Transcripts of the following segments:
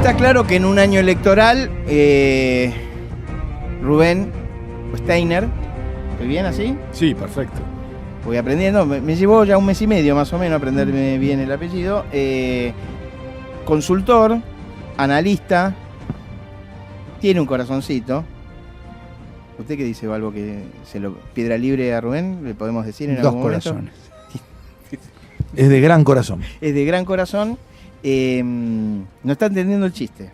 Está claro que en un año electoral, Rubén Steiner, ¿estoy bien así? Sí, perfecto. Voy aprendiendo, me llevó ya un mes y medio más o menos aprenderme bien el apellido. Consultor, analista, tiene un corazoncito. ¿Usted qué dice, Balbo? ¿Que se lo piedra libre a Rubén? ¿Le podemos decir en algún momento? 2 corazones. Es de gran corazón. Es de gran corazón. No está entendiendo el chiste.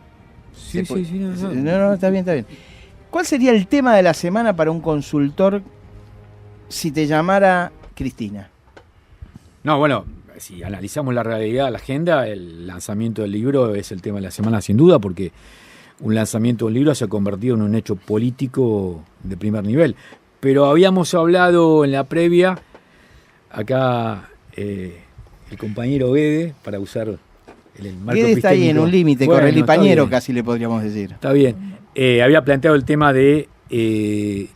Sí, No, está bien, está bien. ¿Cuál sería el tema de la semana para un consultor si te llamara Cristina? No, bueno, si analizamos la realidad, la agenda, el lanzamiento del libro es el tema de la semana sin duda, porque un lanzamiento de un libro se ha convertido en un hecho político de primer nivel. Pero habíamos hablado en la previa, acá el compañero Guede, para usar el marco Guede está ahí en un límite, bueno, correlipañero casi le podríamos decir. Está bien. Había planteado el tema de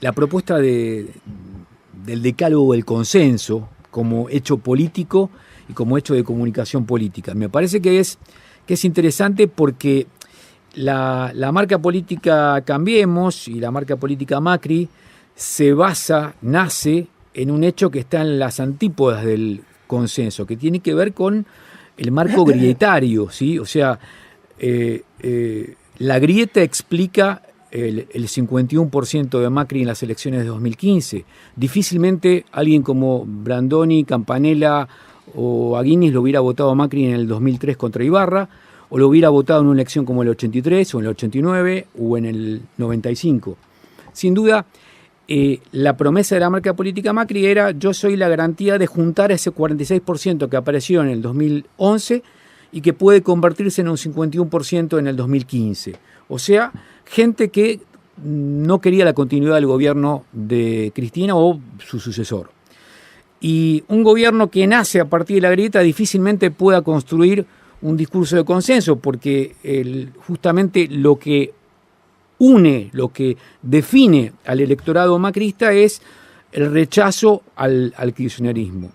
la propuesta del decálogo del consenso como hecho político y como hecho de comunicación política. Me parece que es interesante porque la marca política Cambiemos y la marca política Macri nace en un hecho que está en las antípodas del consenso, que tiene que ver con el marco grietario, ¿sí? O sea, la grieta explica el 51% de Macri en las elecciones de 2015. Difícilmente alguien como Brandoni, Campanella o Aguinis lo hubiera votado a Macri en el 2003 contra Ibarra, o lo hubiera votado en una elección como el 83, o en el 89, o en el 95. Sin duda, la promesa de la marca política Macri era: yo soy la garantía de juntar ese 46% que apareció en el 2011 y que puede convertirse en un 51% en el 2015. O sea, gente que no quería la continuidad del gobierno de Cristina o su sucesor. Y un gobierno que nace a partir de la grieta difícilmente pueda construir un discurso de consenso, porque justamente lo que une, lo que define al electorado macrista es el rechazo al kirchnerismo.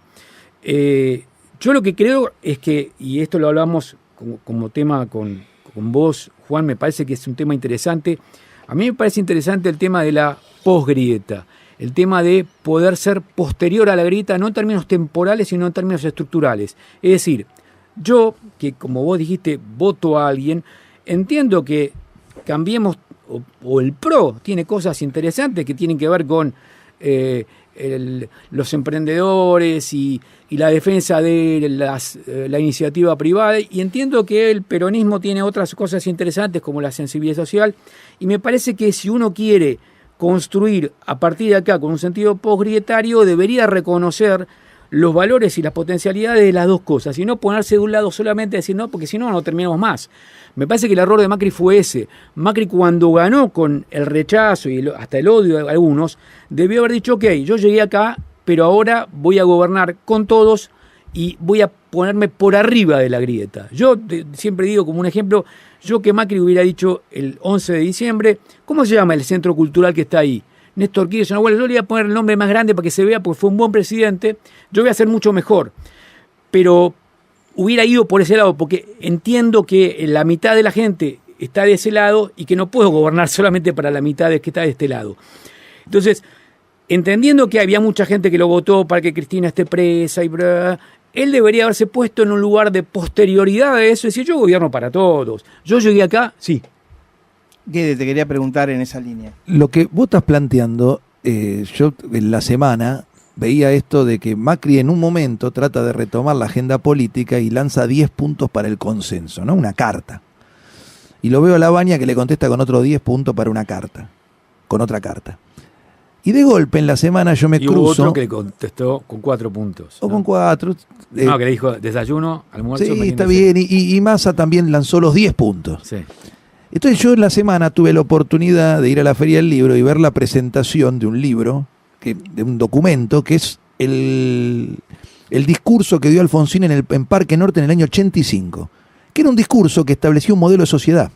Yo lo que creo es que, y esto lo hablamos como tema con vos, Juan, me parece que es un tema interesante. A mí me parece interesante el tema de la posgrieta, el tema de poder ser posterior a la grieta, no en términos temporales, sino en términos estructurales. Es decir, yo, que como vos dijiste, voto a alguien, entiendo que Cambiemos o el PRO tiene cosas interesantes que tienen que ver con los emprendedores y la defensa de la iniciativa privada, y entiendo que el peronismo tiene otras cosas interesantes como la sensibilidad social, y me parece que si uno quiere construir a partir de acá con un sentido posgrietario, debería reconocer los valores y las potencialidades de las dos cosas, y no ponerse de un lado solamente a decir no, porque si no, no terminamos más. Me parece que el error de Macri fue ese. Macri, cuando ganó con el rechazo y hasta el odio de algunos, debió haber dicho: ok, yo llegué acá, pero ahora voy a gobernar con todos y voy a ponerme por arriba de la grieta. Yo siempre digo como un ejemplo, yo que Macri hubiera dicho el 11 de diciembre, ¿cómo se llama el centro cultural que está ahí? Néstor Kirchner. Bueno, yo le voy a poner el nombre más grande para que se vea, porque fue un buen presidente, yo voy a hacer mucho mejor. Pero hubiera ido por ese lado, porque entiendo que la mitad de la gente está de ese lado y que no puedo gobernar solamente para la mitad de que está de este lado. Entonces, entendiendo que había mucha gente que lo votó para que Cristina esté presa y él debería haberse puesto en un lugar de posterioridad de eso y decir: yo gobierno para todos. Yo llegué acá, sí. Guede, te quería preguntar en esa línea. Lo que vos estás planteando, yo en la semana veía esto de que Macri en un momento trata de retomar la agenda política y lanza 10 puntos para el consenso, ¿no? Una carta. Y lo veo a Labaña que le contesta con otros 10 puntos para una carta, con otra carta. Y de golpe en la semana yo me cruzo... Y hubo otro que le contestó con 4 puntos. O con 4. No, que le dijo desayuno, almuerzo... Sí, está bien. Y Massa también lanzó los 10 puntos. Sí. Entonces yo en la semana tuve la oportunidad de ir a la Feria del Libro y ver la presentación de un libro, de un documento, que es el discurso que dio Alfonsín en Parque Norte en el año 85, que era un discurso que estableció un modelo de sociedad,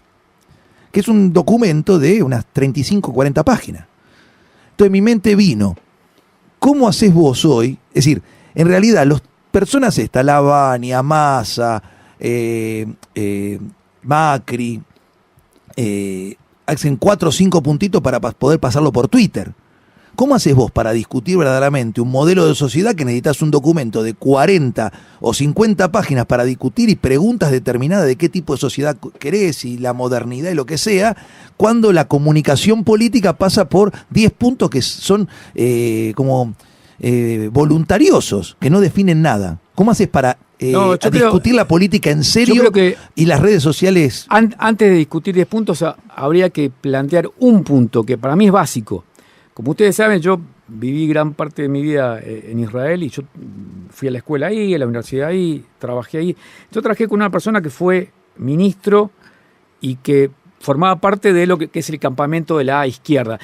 que es un documento de unas 35, 40 páginas. Entonces en mi mente vino: ¿cómo haces vos hoy? Es decir, en realidad las personas Lavagna, Massa, Macri, hacen 4 o 5 puntitos para poder pasarlo por Twitter. ¿Cómo haces vos para discutir verdaderamente un modelo de sociedad que necesitas un documento de 40 o 50 páginas para discutir y preguntas determinadas de qué tipo de sociedad querés y la modernidad y lo que sea, cuando la comunicación política pasa por 10 puntos que son voluntariosos, que no definen nada? ¿Cómo haces para discutir la política en serio? Yo creo que y las redes sociales? Antes de discutir 10 puntos, habría que plantear un punto que para mí es básico. Como ustedes saben, yo viví gran parte de mi vida en Israel y yo fui a la escuela ahí, a la universidad ahí, trabajé ahí. Yo trabajé con una persona que fue ministro y que formaba parte de lo que es el campamento de la izquierda.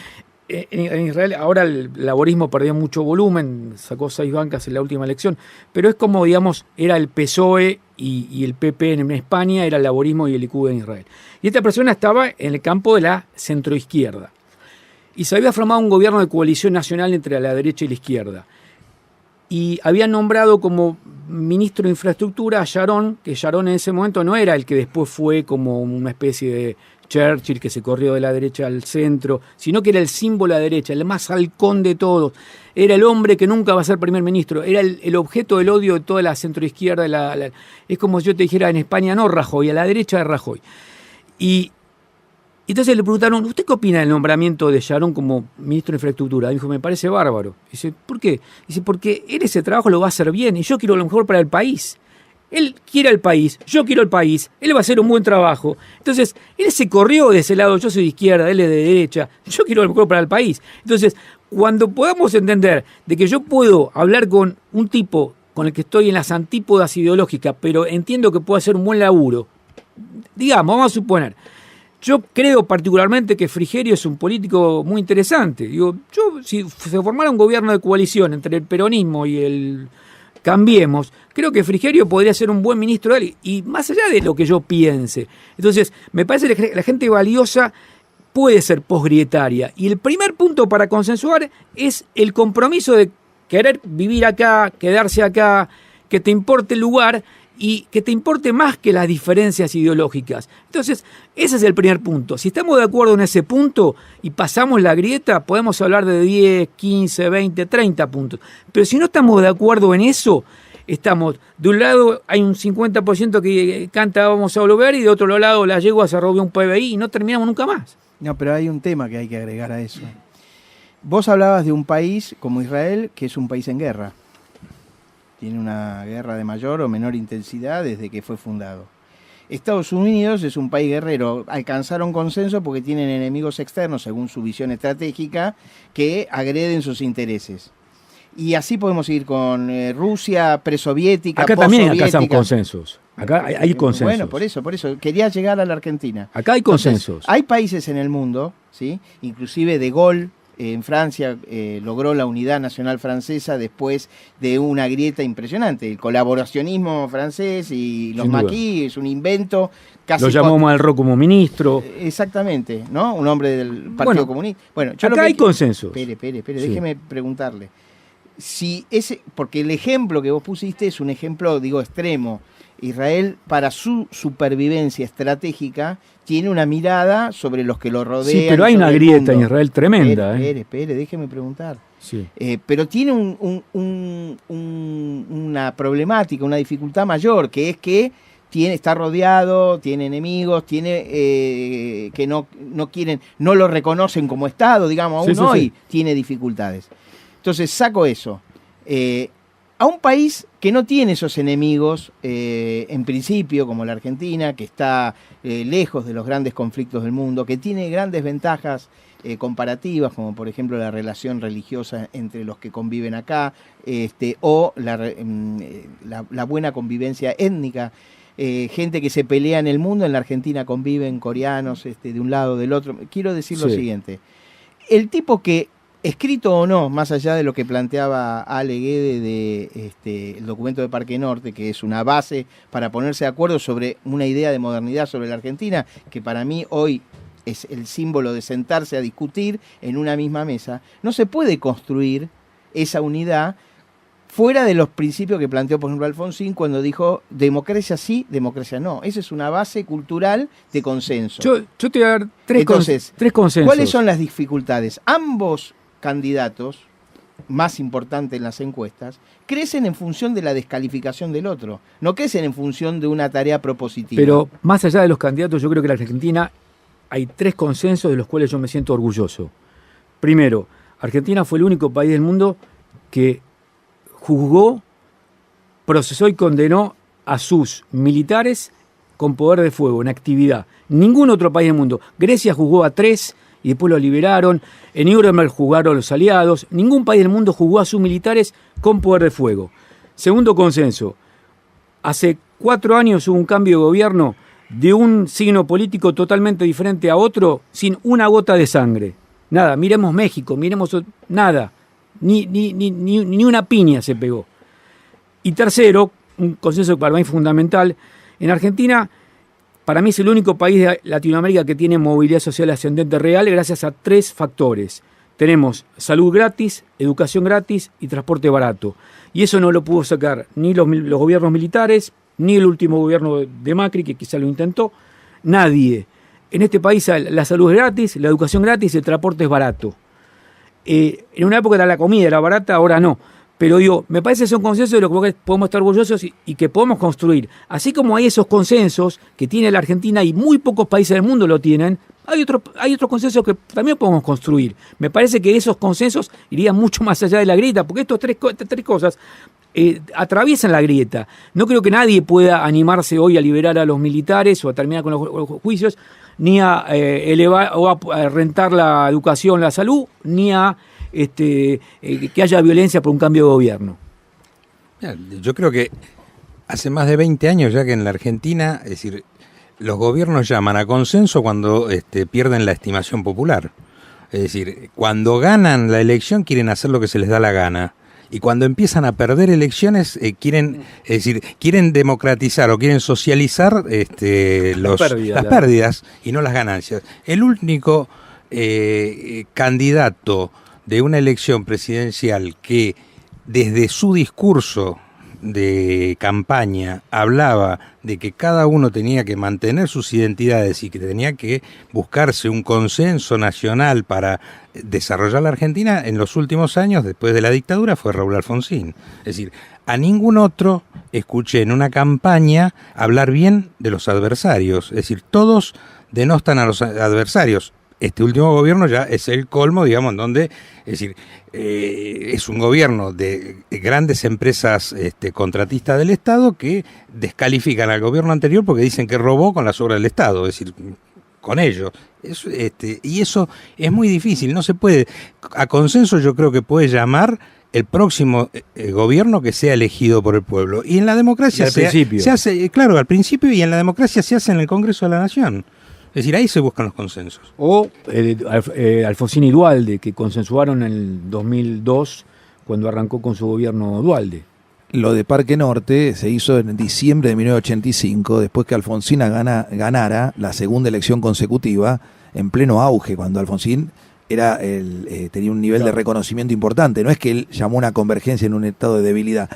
En Israel ahora el laborismo perdió mucho volumen, sacó 6 bancas en la última elección, pero es como, digamos, era el PSOE y el PP en España, era el laborismo y el Likud en Israel. Y esta persona estaba en el campo de la centroizquierda. Y se había formado un gobierno de coalición nacional entre la derecha y la izquierda. Y había nombrado como ministro de Infraestructura a Sharon, que Sharon en ese momento no era el que después fue como una especie de Churchill que se corrió de la derecha al centro, sino que era el símbolo de la derecha, el más halcón de todos. Era el hombre que nunca va a ser primer ministro, era el objeto del odio de toda la centroizquierda. Es como si yo te dijera en España, no Rajoy, a la derecha de Rajoy. Y entonces le preguntaron, ¿usted qué opina del nombramiento de Sharon como ministro de Infraestructura? Dijo, me parece bárbaro. Dice, ¿por qué? Dice, porque él ese trabajo lo va a hacer bien y yo quiero lo mejor para el país. Él quiere al país, yo quiero al país, él va a hacer un buen trabajo. Entonces, él se corrió de ese lado, yo soy de izquierda, él es de derecha, yo quiero lo mejor para el país. Entonces, cuando podamos entender de que yo puedo hablar con un tipo con el que estoy en las antípodas ideológicas, pero entiendo que puede hacer un buen laburo, digamos, vamos a suponer, yo creo particularmente que Frigerio es un político muy interesante. Digo, si se formara un gobierno de coalición entre el peronismo y el Cambiemos, creo que Frigerio podría ser un buen ministro de él, y más allá de lo que yo piense. Entonces, me parece que la gente valiosa puede ser posgrietaria. Y el primer punto para consensuar es el compromiso de querer vivir acá, quedarse acá, que te importe el lugar y que te importe más que las diferencias ideológicas. Entonces, ese es el primer punto. Si estamos de acuerdo en ese punto y pasamos la grieta, podemos hablar de 10, 15, 20, 30 puntos. Pero si no estamos de acuerdo en eso, estamos, de un lado hay un 50% que canta vamos a volver y de otro lado la yegua se robó un PBI y no terminamos nunca más. No, pero hay un tema que hay que agregar a eso. Vos hablabas de un país como Israel, que es un país en guerra. Tiene una guerra de mayor o menor intensidad desde que fue fundado. Estados Unidos es un país guerrero. Alcanzaron consenso porque tienen enemigos externos, según su visión estratégica, que agreden sus intereses. Y así podemos ir con Rusia, presoviética, acá también alcanzan consensos. Acá hay consensos. Bueno, por eso. Quería llegar a la Argentina. Acá hay consensos. Entonces, hay países en el mundo, ¿sí? Inclusive De Gaulle, en Francia logró la unidad nacional francesa después de una grieta impresionante. El colaboracionismo francés y los maquis es un invento. Casi lo llamó Malraux como ministro. Exactamente, ¿no? Un hombre del Partido Comunista. Bueno, acá hay consensos. Espere, sí. Déjeme preguntarle. Si porque el ejemplo que vos pusiste es un ejemplo, digo, extremo. Israel, para su supervivencia estratégica, tiene una mirada sobre los que lo rodean. Sí, pero hay una grieta en Israel tremenda. Espere, déjeme preguntar. Sí. Pero tiene una problemática, una dificultad mayor, que es que está rodeado, tiene enemigos, tiene que no quieren, no lo reconocen como Estado, digamos, aún hoy tiene dificultades. Entonces saco eso. A un país que no tiene esos enemigos, en principio, como la Argentina, que está lejos de los grandes conflictos del mundo, que tiene grandes ventajas comparativas, como por ejemplo la relación religiosa entre los que conviven acá, o la buena convivencia étnica, gente que se pelea en el mundo, en la Argentina conviven coreanos de un lado o del otro. Quiero decir lo siguiente, el tipo que, escrito o no, más allá de lo que planteaba Ale Guede de el documento de Parque Norte, que es una base para ponerse de acuerdo sobre una idea de modernidad sobre la Argentina, que para mí hoy es el símbolo de sentarse a discutir en una misma mesa, no se puede construir esa unidad fuera de los principios que planteó, por ejemplo, Alfonsín cuando dijo democracia sí, democracia no. Esa es una base cultural de consenso. Yo te voy a dar tres consensos. ¿Cuáles son las dificultades? Ambos candidatos, más importantes en las encuestas, crecen en función de la descalificación del otro, no crecen en función de una tarea propositiva. Pero más allá de los candidatos, yo creo que en la Argentina hay 3 consensos de los cuales yo me siento orgulloso. Primero, Argentina fue el único país del mundo que juzgó, procesó y condenó a sus militares con poder de fuego, en actividad. Ningún otro país del mundo. Grecia juzgó a 3 y después lo liberaron. En Nuremberg juzgaron a los aliados. Ningún país del mundo juzgó a sus militares con poder de fuego. Segundo consenso. Hace 4 años hubo un cambio de gobierno de un signo político totalmente diferente a otro, sin una gota de sangre. Nada, miremos México, miremos nada. Ni una piña se pegó. Y tercero, un consenso para mí fundamental, en Argentina, para mí es el único país de Latinoamérica que tiene movilidad social ascendente real gracias a 3 factores. Tenemos salud gratis, educación gratis y transporte barato. Y eso no lo pudo sacar ni los gobiernos militares, ni el último gobierno de Macri, que quizá lo intentó, nadie. En este país la salud es gratis, la educación gratis y el transporte es barato. En una época la comida era barata, ahora no. Pero digo, me parece que son consensos de los que podemos estar orgullosos y que podemos construir. Así como hay esos consensos que tiene la Argentina y muy pocos países del mundo lo tienen, hay otros consensos que también podemos construir. Me parece que esos consensos irían mucho más allá de la grieta, porque estas tres cosas atraviesan la grieta. No creo que nadie pueda animarse hoy a liberar a los militares o a terminar con los juicios, ni a elevar o a rentar la educación, la salud, ni a que haya violencia por un cambio de gobierno. Yo creo que hace más de 20 años ya que en la Argentina, es decir, los gobiernos llaman a consenso cuando pierden la estimación popular. Es decir, cuando ganan la elección quieren hacer lo que se les da la gana. Y cuando empiezan a perder elecciones quieren democratizar o quieren socializar las pérdidas y no las ganancias. El único candidato de una elección presidencial que desde su discurso de campaña hablaba de que cada uno tenía que mantener sus identidades y que tenía que buscarse un consenso nacional para desarrollar la Argentina en los últimos años, después de la dictadura, fue Raúl Alfonsín. Es decir, a ningún otro escuché en una campaña hablar bien de los adversarios. Es decir, todos denostan a los adversarios. Este último gobierno ya es el colmo, digamos, en donde, es decir, es un gobierno de grandes empresas contratistas del Estado que descalifican al gobierno anterior porque dicen que robó con las obras del Estado, es decir, con ellos. Y eso es muy difícil, no se puede. A consenso yo creo que puede llamar el próximo gobierno que sea elegido por el pueblo. Y en la democracia se hace, claro, al principio, y en la democracia se hace en el Congreso de la Nación. Es decir, ahí se buscan los consensos. O Alfonsín y Duhalde, que consensuaron en el 2002 cuando arrancó con su gobierno Duhalde. Lo de Parque Norte se hizo en diciembre de 1985, después que Alfonsín ganara la segunda elección consecutiva, en pleno auge, cuando Alfonsín tenía un nivel de reconocimiento importante. No es que él llamó una convergencia en un estado de debilidad.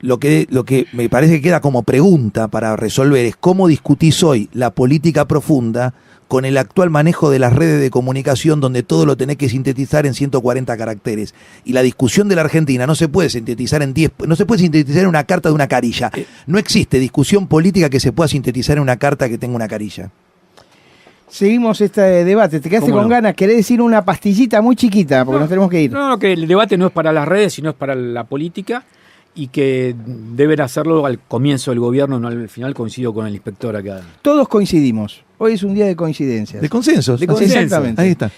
Lo que me parece que queda como pregunta para resolver es cómo discutís hoy la política profunda con el actual manejo de las redes de comunicación donde todo lo tenés que sintetizar en 140 caracteres. Y la discusión de la Argentina no se puede sintetizar no se puede sintetizar en una carta de una carilla. No existe discusión política que se pueda sintetizar en una carta que tenga una carilla. Seguimos este debate. ¿Te quedaste con ganas? ¿Querés decir una pastillita muy chiquita? Porque nos tenemos que ir. No, que el debate no es para las redes, sino es para la política. Y que deben hacerlo al comienzo del gobierno, no al final. Coincido con el inspector acá. Todos coincidimos. Hoy es un día de coincidencias. De consensos. Exactamente. Ahí está.